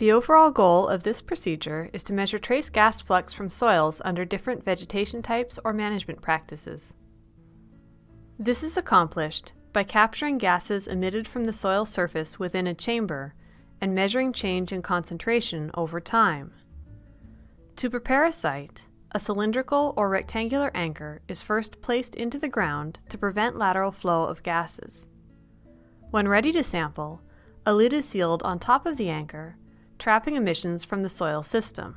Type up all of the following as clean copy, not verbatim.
The overall goal of this procedure is to measure trace gas flux from soils under different vegetation types or management practices. This is accomplished by capturing gases emitted from the soil surface within a chamber and measuring change in concentration over time. To prepare a site, a cylindrical or rectangular anchor is first placed into the ground to prevent lateral flow of gases. When ready to sample, a lid is sealed on top of the anchor, trapping emissions from the soil system.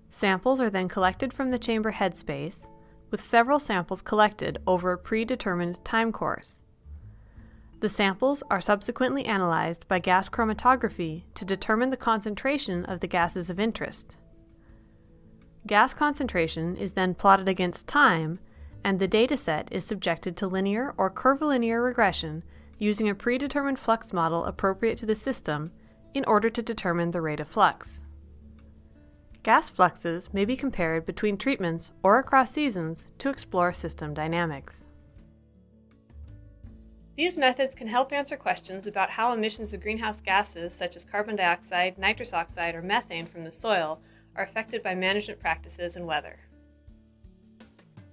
Samples are then collected from the chamber headspace, with several samples collected over a predetermined time course. The samples are subsequently analyzed by gas chromatography to determine the concentration of the gases of interest. Gas concentration is then plotted against time, and the dataset is subjected to linear or curvilinear regression using a predetermined flux model appropriate to the system in order to determine the rate of flux. Gas fluxes may be compared between treatments or across seasons to explore system dynamics. These methods can help answer questions about how emissions of greenhouse gases such as carbon dioxide, nitrous oxide, or methane from the soil are affected by management practices and weather.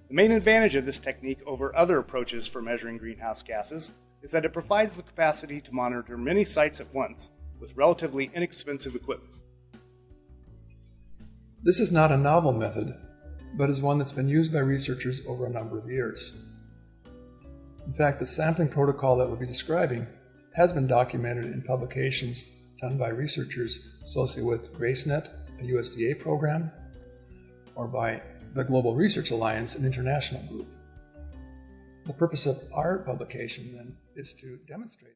The main advantage of this technique over other approaches for measuring greenhouse gases is that it provides the capacity to monitor many sites at once with relatively inexpensive equipment. This is not a novel method, but is one that's been used by researchers over a number of years. In fact, the sampling protocol that we'll be describing has been documented in publications done by researchers associated with GraceNet, a USDA program, or by the Global Research Alliance, an international group. The purpose of our publication, then, is to demonstrate